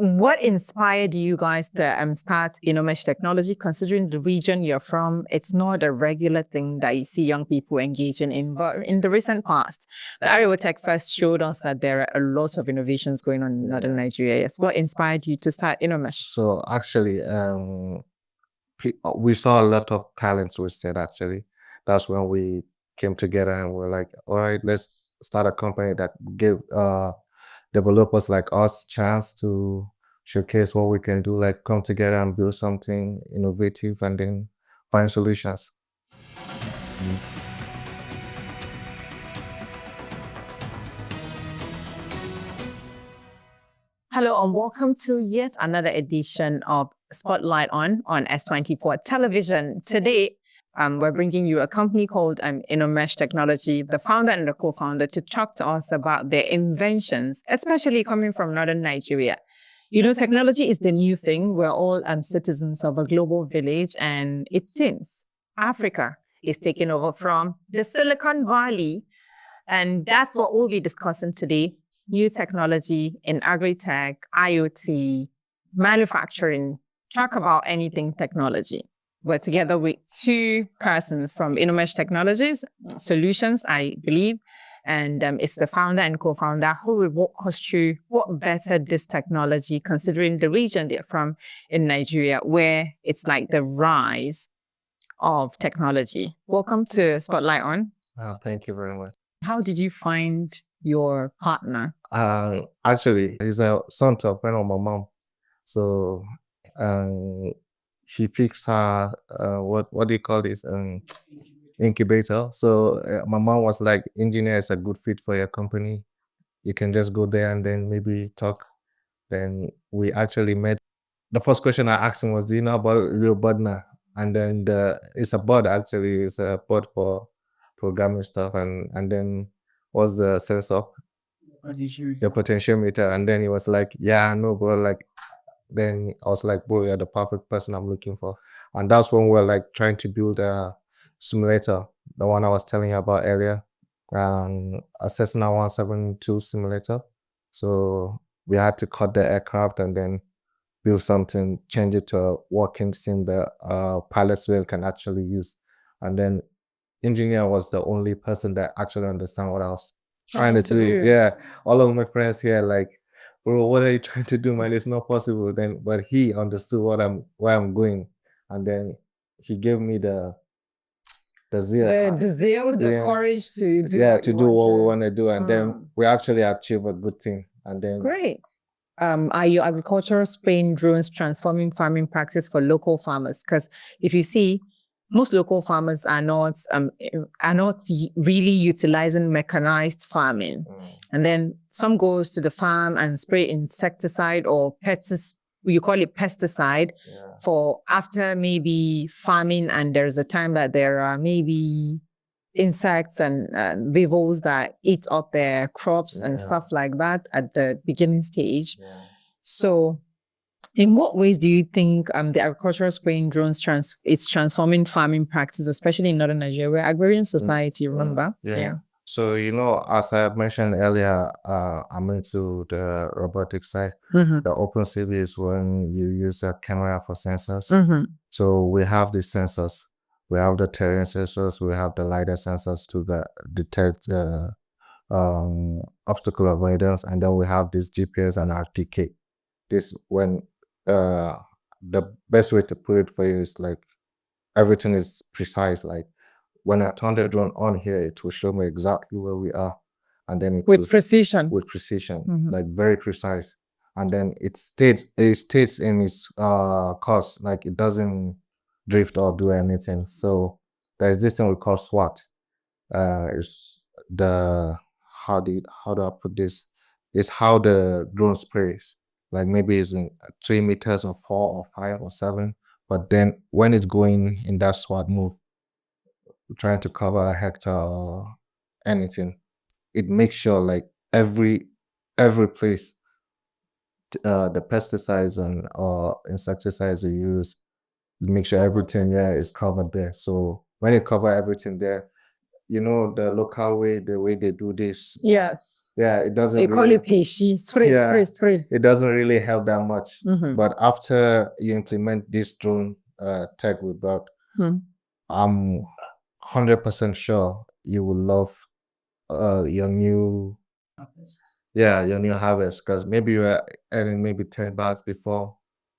what inspired you guys to start Innomesh Technology? Considering the region you're from, it's not a regular thing that you see young people engaging in. But in the recent past, the Arewa Tech Fest showed us that there are a lot of innovations going on in northern Nigeria. Yes. What inspired you to start Innomesh? So actually, we saw a lot of talents wasted. Actually, that's when we came together and we're like, all right, let's start a company that give developers like us chance to showcase what we can do, like come together and build something innovative and then find solutions. Hello and welcome to yet another edition of Spotlight on S24 Television. Today, we're bringing you a company called Innomesh Technology, the founder and the co-founder, to talk to us about their inventions, especially coming from northern Nigeria. You know, technology is the new thing. We're all citizens of a global village, and it seems Africa is taking over from the Silicon Valley. And that's what we'll be discussing today. New technology in agri-tech, IoT, manufacturing, talk about anything technology. We're together with two persons from Innomesh Technologies Solutions, I believe, and it's the founder and co-founder who will walk us through what bettered this technology, considering the region they're from in Nigeria, where it's like the rise of technology. Welcome to Spotlight On. Thank you very much. How did you find your partner? Actually, he's a son to a friend of my mom. So he fixed her what do you call this incubator. So my mom was like, engineer is a good fit for your company. You can just go there and then maybe talk. Then we actually met. The first question I asked him was, do you know about real Budna? And then it's a board actually. It's a board for programming stuff. And then what's the sense of the potentiometer? And then he was like, yeah, no, bro. Like, then I was like, bro, you're the perfect person I'm looking for. And that's when we're like trying to build a simulator, the one I was telling you about earlier, a Cessna 172 simulator. So we had to cut the aircraft and then build something, change it to a working sim that pilots will can actually use. And then engineer was the only person that actually understand what I was trying to do. Yeah, all of my friends here like, bro, what are you trying to do, man? It's not possible. Then, but he understood where I'm going, and then he gave me the zeal, the courage to do what we want to do, and then we actually achieve a good thing. And then great. Are your agricultural spraying drones transforming farming practice for local farmers? Because if you see, most local farmers are not really utilizing mechanized farming. And then some goes to the farm and spray insecticide or pesticides, you call it pesticide, for after maybe farming, and there's a time that there are maybe insects and weevils that eat up their crops and stuff like that at the beginning stage. So in what ways do you think the agricultural spraying drones it's transforming farming practices, especially in northern Nigeria, where agrarian society, remember? So, you know, as I mentioned earlier, I'm into the robotics side. The OpenCV is when you use a camera for sensors. So we have the sensors. We have the terrain sensors. We have the LiDAR sensors to detect obstacle avoidance. And then we have this GPS and RTK. This when the best way to put it for you is like everything is precise. Like when I turn the drone on here, it will show me exactly where we are, and then with precision, like very precise. And then it stays in its course, like it doesn't drift or do anything. So there's this thing we call SWAT. It's the how do I put this? It's how the drone sprays. Like maybe it's in 3 meters or 4 or 5 or 7, but then when it's going in that SWAT move, trying to cover a hectare or anything, it makes sure like every place the pesticides and insecticides you use, make sure everything is covered there. So when you cover everything there, the local way, the way they do this. Yes. Yeah, it doesn't They call really, it peshi. Spray, Yeah. spray, spray. it doesn't really help that much. Mhm. But after you implement this drone tech we brought, Mhm. I'm 100% sure you will love your new harvest, because maybe you were earning maybe 10 baht before,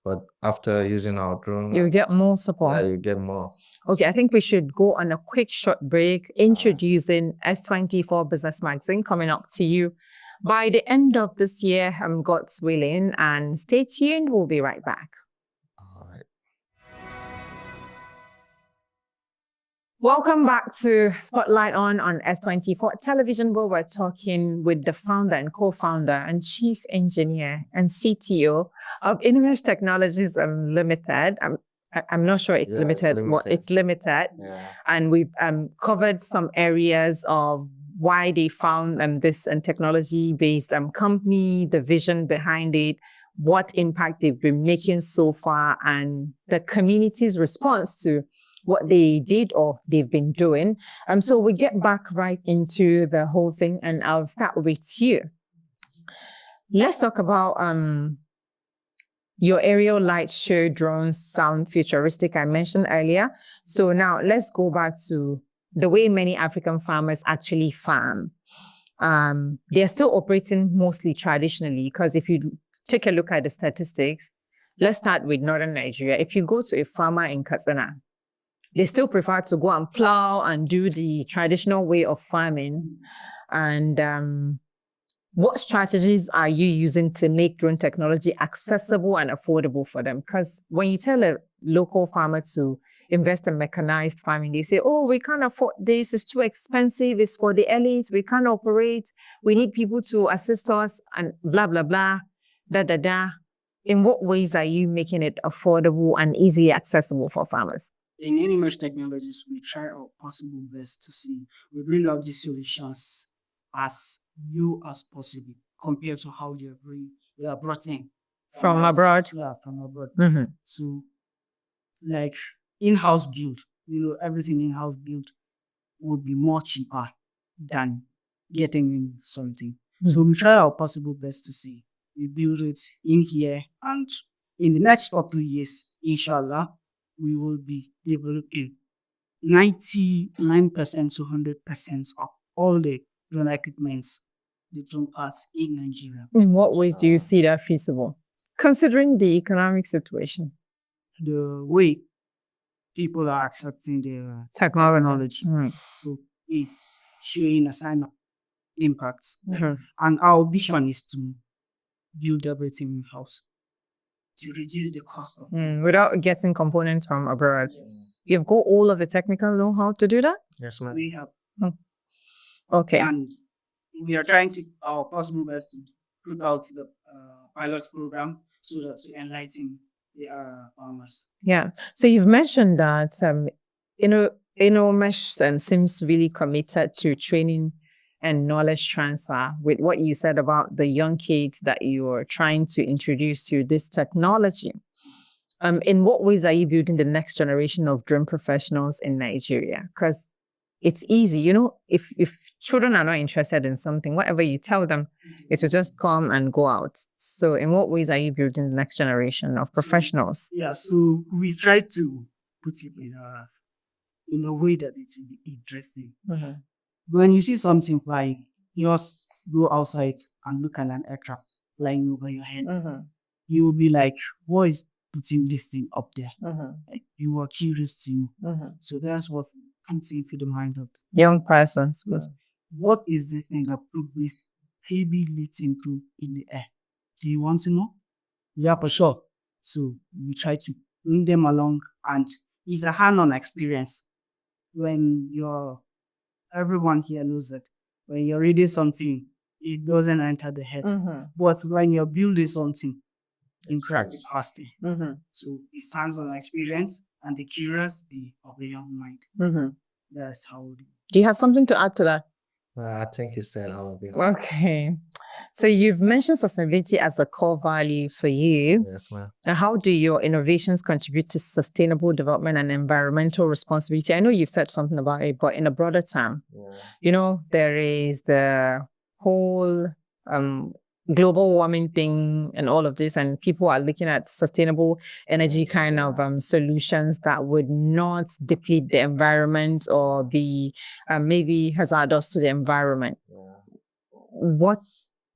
but after using our drone, You get more support. you get more. Okay, I think we should go on a quick short break introducing S24 Business Magazine coming up to you by the end of this year. God's willing, and stay tuned. We'll be right back. All right. Welcome back to Spotlight on S24 television, where we're talking with the founder and co-founder and chief engineer and CTO of Innomesh Technologies Limited. I'm not sure it's limited. It's limited. Yeah. And we've covered some areas of why they found this technology-based company, the vision behind it, what impact they've been making so far, and the community's response to what they did or they've been doing. So we get back right into the whole thing, and I'll start with you. Let's talk about your aerial light show drones sound futuristic, I mentioned earlier. So now let's go back to the way many African farmers actually farm. They're still operating mostly traditionally, because if you take a look at the statistics, let's start with northern Nigeria. If you go to a farmer in Kaduna, they still prefer to go and plow and do the traditional way of farming. And what strategies are you using to make drone technology accessible and affordable for them? Because when you tell a local farmer to invest in mechanized farming, they say, oh, we can't afford this, it's too expensive, it's for the elites, we can't operate, we need people to assist us, and blah, blah, blah, da, da, da. In what ways are you making it affordable and easily accessible for farmers? In Innomesh Technologies, we try our possible best to see we bring out these solutions as new as possible compared to how they are brought in From abroad? Yeah, from abroad. Mm-hmm. So, like in-house build, everything in-house build would be more cheaper than getting in something. Mm-hmm. So we try our possible best to see we build it in here, and in the next couple of years, inshallah, we will be developing 99% to 100% of all the drone equipments, the drone parts in Nigeria. In what ways do you see that feasible, considering the economic situation? The way people are accepting the Technology. technology. So it's showing a sign of impact. Mm-hmm. And our vision is to build everything in-house to reduce the cost of without getting components from abroad. Yes. You've got all of the technical know-how to do that? Yes, ma'am. We have. Okay. And we are trying to our possible best to put out the pilot program so that to enlighten the farmers. Yeah. So you've mentioned that Inomesh seems really committed to training and knowledge transfer with what you said about the young kids that you're trying to introduce to this technology. In what ways are you building the next generation of drone professionals in Nigeria? Because it's easy, if children are not interested in something, whatever you tell them, it will just come and go out. So in what ways are you building the next generation of professionals? So we try to put it in a way that it will be interesting. Mm-hmm. When you see something flying, you just go outside and look at an aircraft flying over your head. Mm-hmm. You will be like, what is putting this thing up there? Mm-hmm. Like, you are curious to know. Mm-hmm. So that's what comes into the mind of Young persons. what is this thing that put this heavy lifting crew in the air? Do you want to know? Yeah, for sure. So we try to bring them along, and it's a hand-on experience. When everyone here knows that when you're reading something, it doesn't enter the head. Mm-hmm. But when you're building something, in practice, fasting. Mm-hmm. So it's hands-on experience and the curiosity of the young mind. Mm-hmm. That's how we do. Do you have something to add to that? I think you said all of it. Okay. So you've mentioned sustainability as a core value for you. Yes, ma'am. And how do your innovations contribute to sustainable development and environmental responsibility? I know you've said something about it, but in a broader term, there is the whole global warming thing and all of this, and people are looking at sustainable energy kind of solutions that would not deplete the environment or be maybe hazardous to the environment. What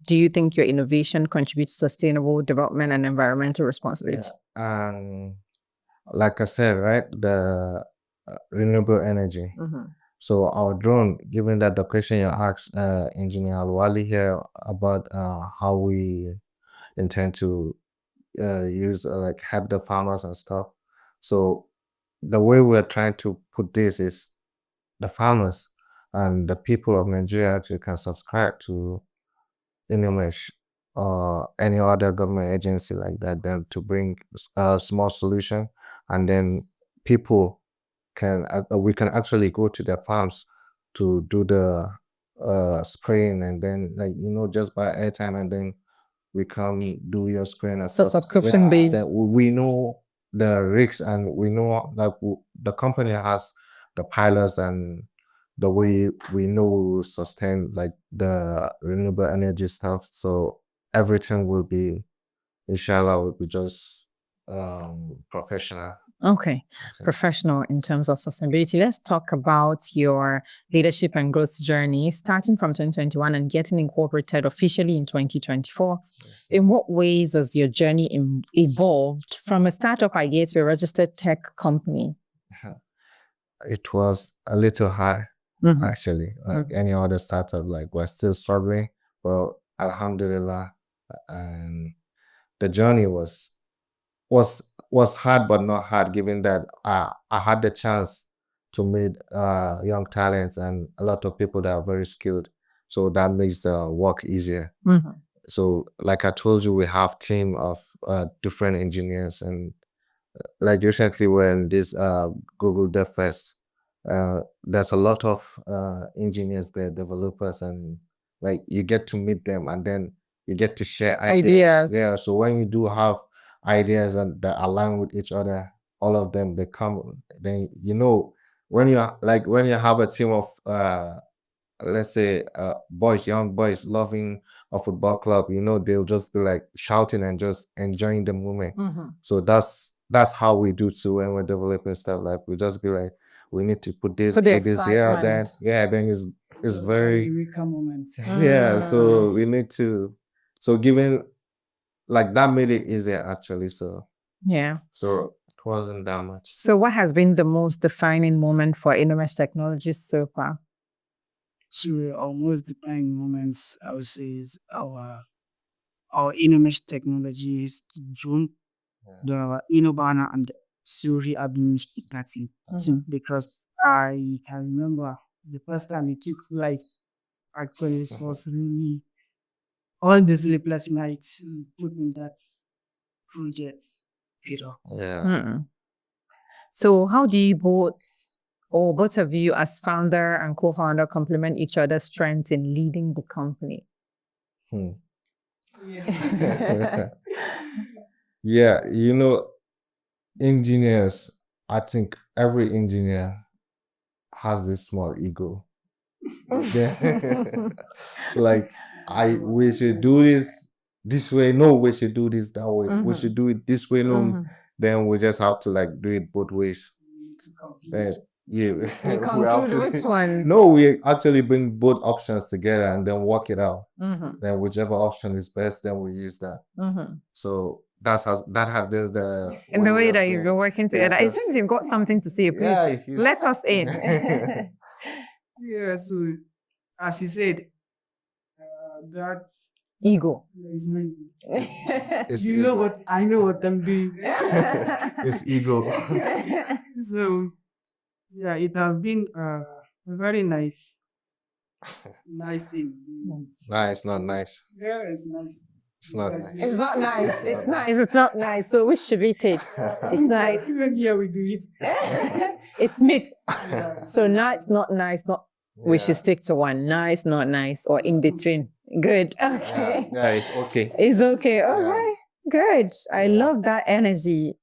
do you think your innovation contributes to sustainable development and environmental responsibility? Like I said, right, the renewable energy. So our drone, given that the question you asked Engineer Alwali here about how we intend to use like help the farmers and stuff. So the way we're trying to put this is the farmers and the people of Nigeria actually can subscribe to Innomesh or any other government agency like that, then to bring a small solution, and then people can we can actually go to their farms to do the spraying, and then just buy airtime, and then we come do your spraying. So subscription based. That we know the risks, and we know that the company has the pilots and the way we know we will sustain like the renewable energy stuff. So everything will be, inshallah, will be just professional. Okay, professional in terms of sustainability. Let's talk about your leadership and growth journey, starting from 2021 and getting incorporated officially in 2024. In what ways has your journey evolved from a startup idea to a registered tech company? It was a little high, actually. Like any other startup, like we're still struggling, but alhamdulillah, and the journey was hard, but not hard, given that I had the chance to meet young talents and a lot of people that are very skilled. So that makes the work easier. So like I told you, we have team of different engineers, and like recently we're in this Google Dev Fest. There's a lot of engineers there, developers, and like you get to meet them, and then you get to share ideas. Yeah. So when you do have ideas and that align with each other, all of them, they come. Then when you have a team of let's say young boys loving a football club, they'll just be like shouting and just enjoying the moment. So that's how we do too when we're developing stuff. Like we just be like, we need to put this, then it's very Eureka moment. yeah. So we need to, so given like that made it easier actually. So yeah. So it wasn't that much. So what has been the most defining moment for Innomesh Technology so far? So our most defining moments, I would say, is our Innomesh Technology is June, the Innobana and the Suri administrative because I can remember the first time we took flight. Actually, this was really all the sleepless nights put in that project. Yeah. So how do you both of you as founder and co-founder complement each other's strengths in leading the company? Yeah, engineers, I think every engineer has this small ego. Like, we should do this way. No, we should do this that way. We should do it this way. No, then we just have to like do it both ways. You conclude which one? No, we actually bring both options together and then work it out. Then whichever option is best, then we use that. So that has the in the way that you're working together. It seems you've got something to say. Please let us in. Yeah. So as you said, that's ego. You know what I know what I'm doing. It's ego. So yeah, it has been a very nice thing. Nah, it's not nice. Yeah, it's nice. It's not nice. It's not nice. It's nice. It's not nice. So which should we take? It's nice. Even here we do it. It's mixed. So now it's not nice. Not We should stick to one. Nice, not nice, or in between. Good. Okay. Yeah, it's okay. It's okay. Okay. Good. I love that energy.